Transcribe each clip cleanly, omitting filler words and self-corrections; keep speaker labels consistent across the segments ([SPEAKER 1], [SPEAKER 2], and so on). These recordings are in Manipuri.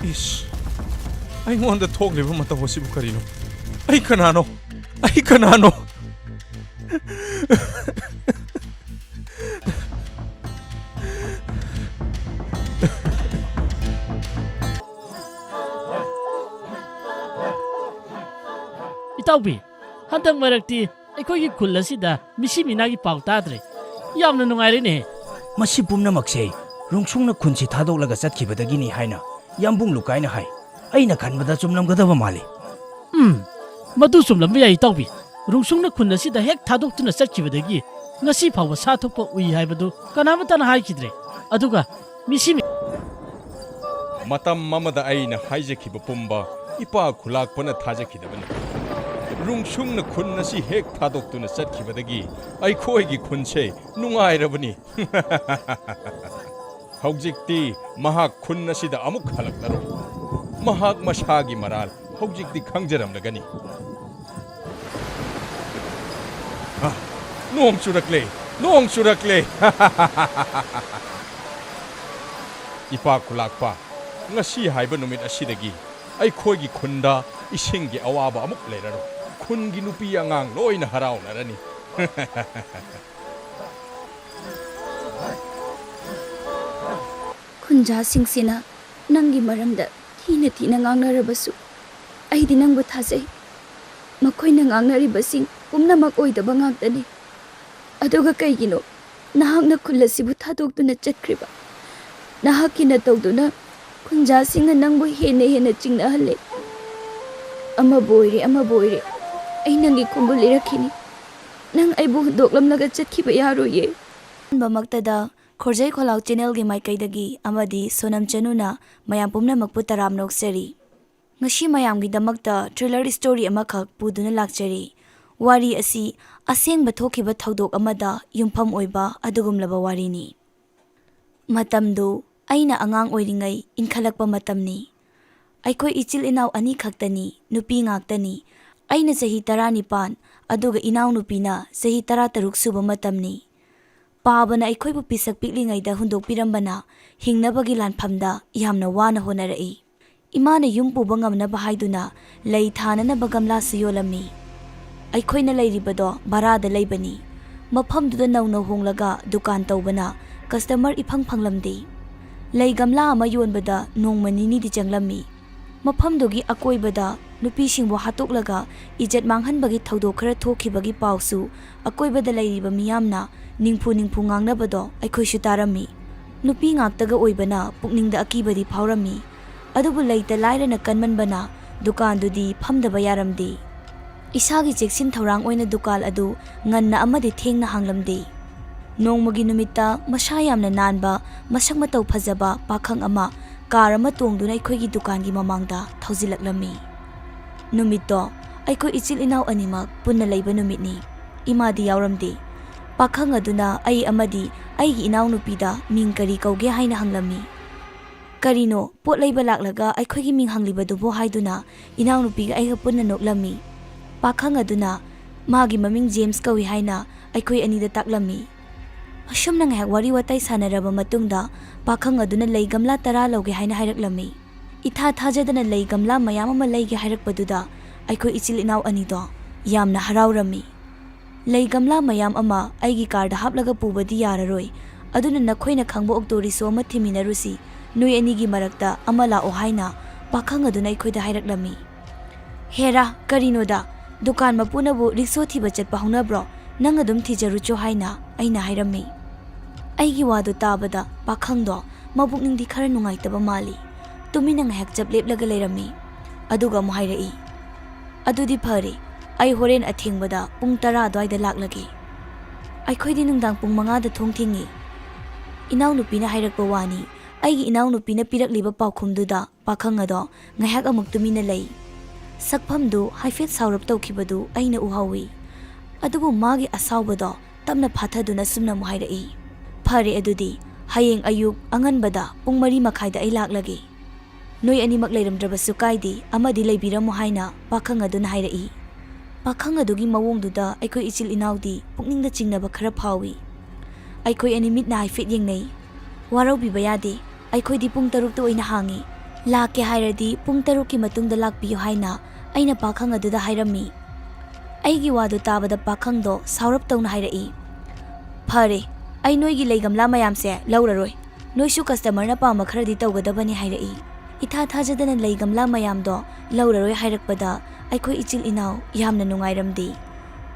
[SPEAKER 1] Ish, I want the talk live mata hosibu karino. Ay kanano. Ay kanano.
[SPEAKER 2] Itaubi, hantang marakti, aikogi kullasida misi minagi pau tadre. Yamna nungairine.
[SPEAKER 3] Masi pumnamakse Rungsungna khunsi thadolaga chatkibadagini haina yambung lukaina hai aina khanbada chumlamgadaba mali
[SPEAKER 2] Madu chumlamba yai Itaubi. Rungsungna khun asida hek thadoktuna chatkibadagi ngasi phawba sa thokpa ui haibadu kanamatana haikidre. Aduga misi
[SPEAKER 1] Matam mamada aina haijakhiba pumba ipa khulakpana thajakidabani. Rungsungna khun asi hek thadoktuna chatkibadagi aikhoigi khunse nungairabani. Haujikti mahak khun asida amuk halaklaro. Mahak masagi maral haujikti khangjaramlagani. Nong churakle. Ipa khulakpa ngasi haiba numit asidagi aikhoigi khunda isingi awaba amuk leraro. Khungi nupi angang loina haraunarani.
[SPEAKER 4] Khunja singsina nangi maramda thina ngangnarabasu aidi nangbu thajai makoina ngangnaribasing pumnamak oidaba ngakdani aduga kaigino nahakna khulasibu thadoktuna chatkriba nahakina tawduna khunja singna nangbu hena chingnahalle ama boire ai nangi khumbu lirakhini nang aibu doklamlaga chatkhiba yaroye bamaktada Khorjai Kholau channel gi maikaidagi amadi Sonam Chanuna mayam pumnamakpu taramnok seri ngashi mayam gi damakta thriller story amakhak puduna lakchari wari asi asengba thokhiba thodok amada yumpham oiba adugumlaba warini matamdu aina angang oiringai inkhalakpa matamni aikoi ichil inaw ani khaktani nupi ngaktani aina sahi 19 aduga inaw nupina sahi 13 suba matamni Pabana aikhoibu pisak piklingaida hundok pirambana hingnabagi lanphamda yamna wana honarai imana yum puba ngamnaba haiduna lei thananaba gamla siyolami aikhoina leiribado barada leibani mafhamduda nawna honglaga dukan tawbana customer iphang phanglamdi lei gamla ama yonbada nongmanini di janglami mafhamdogi akoibada nupisingbo hatoklaga ijat manghanbagi thodok khara thokhibagi pausu akoibada leiriba miyamna Ningpu ngangnabado aikhoisu tarami nupi ngaktaga oibana pukningda akibadi phawrami adubu leita lairana kanmanbana dukandudi phamdaba yaramdi isagi cheksin thorang oina dukal adu nganna amadi thengna hanglamdi nongmagi numitta masha yamna nanba masak mataw phajaba pakhang ama car ama tongduna aikhoigi dukangi mamangda thaujilaklami numitto aikoi ichil inaw animak punna leiba numitni imadi yawramdi Pakhang aduna ai amadi aigi inaw nupida ming kari kauge haina hanglami karino pot leiba laklaga aikhoigi ming hanglibadubo haiduna inaw nupiga aiga punna noklami pakhang aduna magi maming James kawi haina aikhoi anida taklami asumna ngahak wari watai sanaraba matungda pakhang aduna lei gamla 10 loge haina hairaklami itha thajadana lei gamla mayam ama leige hairakpaduda aikhoi ichil inaw anido yamna harawrami Lei gamla mayam ama aigi car da haplaga pubadi yararoi aduna nakhoina khangbo oktori so ma thiminarusi nui anigi marakta amala o haina pakhang aduna ikhoida hairaklami hera karinoda dukan mapunabu rikso thiba chatpa honabro nang adum thijarucho haina aina hairami aigi wadu tabada pakhangdo mabukning di khara nungaitaba mali tumina ngahak chapleplaga leirami aduga mu hairai adudi phare Ai horen athingbada pung 10 adwaida laklagi aikhoidi nungdang pung 5 da thongthingi inaw nupina hairakpa wani aigi inaw nupina pirakliba paukhumduda pakhang ado ngahak amuk tumina lei sakphamdu haifet saurap tawkhibadu aina uhawi adubu magi asawbado tamna phathaduna sumna mu hairai phare adudi hayeng ayuk anganbada pung 3 makhaida ai laklagi noi animak leiramdrabasu kaidi amadi leibiramu haina pakhang aduna hairai Pakhang adugi mawongduda aikoi ichil inawdi pukningda chingnaba khara phawi aikoi ani mitna haifet yengnei warau bibaya de aikoi di pung 3 to oina hangi
[SPEAKER 5] ꯂꯥꯛꯀꯦ ꯍꯥꯏꯔꯗꯤ ꯄꯨꯡ 6ꯀꯤ ꯃꯇꯨꯡꯗ ꯂꯥꯛꯄꯤꯌꯨ ꯍꯥꯏꯅ ꯑꯩꯅ ꯄꯥꯈꯪ ꯑꯗꯨꯗ ꯍꯥꯏꯔꯝꯃꯤ꯫ ꯑꯩꯒꯤ ꯋꯥꯗꯨ ꯇꯥꯕꯗ ꯄꯥꯈꯪꯗꯣ ꯁꯥꯎꯔꯞ ꯇꯧꯅ ꯍꯥꯏꯔꯛꯏ, ꯐꯔꯦ, ꯑꯩ ꯅꯣꯏꯒꯤ ꯂꯩ ꯒꯝꯂꯥ ꯃꯌꯥꯝꯁꯦ ꯂꯧꯔꯔꯣꯏ, ꯅꯣꯏꯁꯨ ꯀꯁꯇꯃꯔꯅ ꯄꯥꯝꯕ ꯈꯔꯗꯤ ꯇꯧꯒꯗꯕꯅꯤ ꯍꯥꯏꯔꯛꯏ꯫ ꯏꯊꯥ ꯊꯥꯖꯗꯅ ꯂꯩ ꯒꯝꯂꯥ ꯃꯌꯥꯝꯗꯣ ꯂꯧꯔꯔꯣꯏ ꯍꯥꯏꯔꯛꯄꯗ ꯑꯩꯈꯣꯏ ꯏꯆꯤꯜ ꯏꯅꯥꯎ ꯌꯥꯝꯅ ꯅꯨꯡꯉꯥꯏꯔꯝꯗꯦ꯫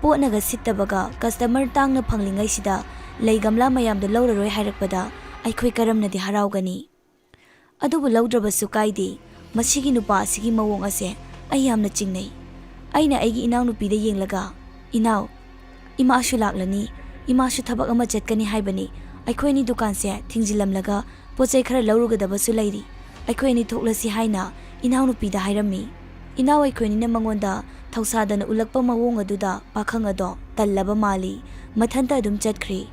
[SPEAKER 5] ꯄꯣꯠꯅꯒ ꯁꯤꯠꯇꯕꯒ ꯀꯁꯇꯃꯔ ꯇꯥꯡꯅ ꯐꯪꯂꯤꯉꯩꯁꯤꯗ ꯂꯩ ꯒꯝꯂꯥ ꯃꯌꯥꯝꯗꯣ ꯂꯧꯔꯔꯣꯏ ꯍꯥꯏꯔꯛꯄꯗ ꯑꯩꯈꯣꯏ ꯀꯔꯝꯅꯗꯤ ꯍꯔꯥꯎꯒꯅꯤ꯫ ꯑꯗꯨꯕꯨ ꯂꯧꯗ꯭ꯔꯕꯁꯨ ꯀꯥꯏꯗꯦ, ꯃꯁꯤꯒꯤ ꯅꯨꯄꯥ ꯑꯁꯤꯒꯤ ꯃꯑꯣꯡ ꯑꯁꯦ ꯑꯩ ꯌꯥꯝꯅ ꯆꯤꯡꯅꯩ꯫ ꯑꯩꯅ ꯑꯩꯒꯤ ꯏꯅꯥꯎꯅꯨꯄꯤꯗ ꯌꯦꯡꯂꯒ, ꯏꯅꯥꯎ, ꯏꯃꯥꯁꯨ ꯂꯥꯛꯂꯅꯤ, ꯏꯃꯥꯁꯨ ꯊꯕꯛ ꯑꯃ ꯆꯠꯀꯅꯤ ꯍꯥꯏꯕꯅꯤ, ꯑꯩꯈꯣꯏ ꯑꯅꯤ ꯗꯨꯀꯥꯟꯁꯦ ꯊꯤꯡꯖꯤꯜꯂꯝꯂꯒ ꯄꯣꯠꯆꯩ ꯈꯔ ꯂꯧꯔꯨꯒꯗꯕꯁꯨ ꯂꯩꯔꯤ, ꯑꯩꯈꯣই ꯑꯅꯤ ꯊꯣꯛꯂꯁꯤ ꯍꯥꯏꯅ ꯏꯅꯥꯎꯅꯨꯄꯤꯗ ꯍꯥꯏꯔꯝꯃꯤ꯫ ꯏꯅꯥꯎ ꯑꯩꯈꯣꯏꯅꯤꯅ ꯃꯉꯣꯟꯗ ꯊꯧꯁꯥꯗꯅ ꯎꯠꯂꯛꯄ ꯃꯑꯣꯡ ꯑꯗꯨꯗ ꯄꯥꯈꯪ ꯑꯗꯣ ꯇꯜꯂꯕ ꯃꯥꯜꯂꯤ, ꯃꯊꯟꯇ ꯑꯗꯨꯝ ꯆꯠꯈ꯭ꯔꯤ꯫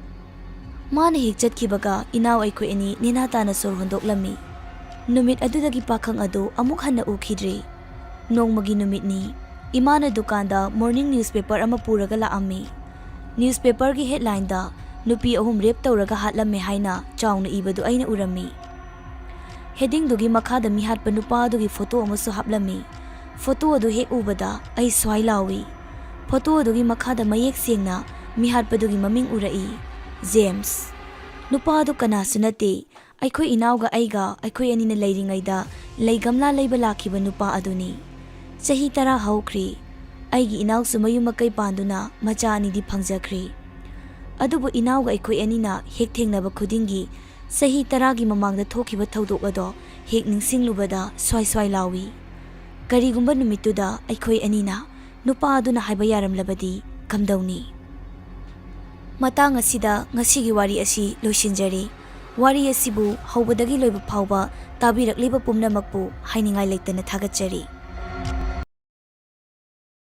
[SPEAKER 5] ꯃꯥꯅ ꯍꯦꯛ ꯆꯠꯈꯤꯕꯒ ꯏꯅꯥꯎ ꯑꯩꯈꯣꯏ ꯑꯅꯤ ꯅꯦꯅꯥ ꯇꯥꯅ ꯁꯣꯔ ꯍꯣꯟꯗꯣꯛꯂꯝꯃꯤ꯫ ꯅꯨꯃꯤꯠ ꯑꯗꯨꯗꯒꯤ ꯄꯥꯈꯪ ꯑꯗꯨ ꯑꯃꯨꯛ ꯍꯟꯅ ꯎꯈꯤꯗ꯭ꯔꯤ꯫ ꯅꯣꯡꯃꯒꯤ ꯅꯨꯃꯤꯠꯅꯤ, ꯏꯃꯥꯅ ꯗꯨꯀꯥꯟꯗ ꯃꯣꯔꯅꯤꯡ ꯅ꯭ꯌꯨꯁꯄꯦꯄꯔ ꯑꯃ ꯄꯨꯔꯒ ꯂꯥꯛꯑꯝꯃꯤ꯫ ꯅ꯭ꯌꯨꯁꯄꯦꯄꯔꯒꯤ ꯍꯦꯗꯂꯥꯏꯟꯗ ꯅꯨꯄꯤ 3 ꯔꯦꯞ ꯇꯧꯔꯒ ꯍꯥꯠꯂꯝꯃꯦ ꯍꯥꯏꯅ ꯆꯥꯎꯅ ꯏꯕꯗꯨ ꯑꯩꯅ ꯎꯔꯝꯃꯤ꯫ ꯍꯦꯗꯤꯡꯗꯨꯒꯤ ꯃꯈꯥꯗ ꯃꯤꯍꯥꯠꯄ ꯅꯨꯄꯥ ꯑꯗꯨꯒꯤ ꯐꯣꯇꯣ ꯑꯃꯁꯨ ꯍꯥꯞꯂꯝꯃꯤ꯫ ꯐꯣꯇꯣ ꯑꯗꯨ ꯍꯦꯛ ꯎꯕꯗ ꯑꯩ ꯁ꯭ꯋꯥꯏ ꯂꯥꯎꯏ꯫ ꯐꯣꯇꯣ ꯑꯗꯨꯒꯤ ꯃꯈꯥꯗ ꯃꯌꯦꯛ ꯁꯦꯡꯅ ꯃꯤꯍꯥꯠꯄꯗꯨꯒꯤ ꯃꯃꯤꯡ ꯎꯔꯛꯏ, ꯖꯦꯝꯁ꯫ ꯅꯨꯄꯥ ꯑꯗꯨ ꯀꯅꯥꯁꯨ ꯅꯠꯇꯦ, ꯑꯩꯈꯣꯏ ꯏꯅꯥꯎꯒ ꯑꯩꯒ ꯑꯩꯈꯣꯏ ꯑꯅꯤꯅ ꯂꯩꯔꯤꯉꯩꯗ ꯂꯩ ꯒꯝꯂꯥ ꯂꯩꯕ ꯂꯥꯛꯈꯤꯕ ꯅꯨꯄꯥ ꯑꯗꯨꯅꯤ꯫ ꯆꯍꯤ 10 ꯍꯧꯈ꯭ꯔꯤ꯫ ꯑꯩꯒꯤ ꯏꯅꯥꯎꯁꯨ ꯃꯌꯨꯝ ꯃꯀꯩ ꯄꯥꯟꯗꯨꯅ ꯃꯆꯥ 2ꯗꯤ ꯐꯪꯖꯈ꯭ꯔꯤ꯫ ꯑꯗꯨꯕꯨ ꯏꯅꯥꯎꯒ ꯑꯩꯈꯣꯏ ꯑꯅꯤꯅ ꯍꯦꯛ ꯊꯦꯡꯅꯕ ꯈꯨꯗꯤꯡꯒꯤ ꯆꯍꯤ 10ꯒꯤ ꯃꯃꯥꯡꯗ ꯊꯣꯛꯈꯤꯕ ꯊꯧꯗꯣꯛ ꯑꯗꯣ ꯍꯦꯛ ꯅꯤꯡꯁꯤꯡꯂꯨꯕꯗ ꯁ꯭ꯋꯥꯏ ꯂꯥꯎꯏ꯫ ꯀꯔꯤꯒꯨꯝꯕ ꯅꯨꯃꯤꯠꯇꯨꯗ ꯑꯩꯈꯣꯏ ꯑꯅꯤꯅ ꯅꯨꯄꯥ ꯑꯗꯨꯅ ꯍꯥꯏꯕ ꯌꯥꯔꯝꯂꯕꯗꯤ ꯀꯝꯗꯧꯅꯤ? ꯃꯇꯥꯡ ꯑꯁꯤꯗ ꯉꯁꯤꯒꯤ ꯋꯥꯔꯤ ꯑꯁꯤ ꯂꯣꯏꯁꯤꯟꯖꯔꯤ꯫ ꯋꯥꯔꯤ ꯑꯁꯤꯕꯨ ꯍꯧꯕꯗꯒꯤ ꯂꯣꯏꯕ ꯐꯥꯎꯕ ꯇꯥꯕꯤꯔꯛꯂꯤꯕ ꯄꯨꯝꯅꯃꯛꯄꯨ ꯍꯥꯏꯅꯤꯡꯉꯥꯏ ꯂꯩꯇꯅ ꯊꯥꯒꯠꯆꯔꯤ꯫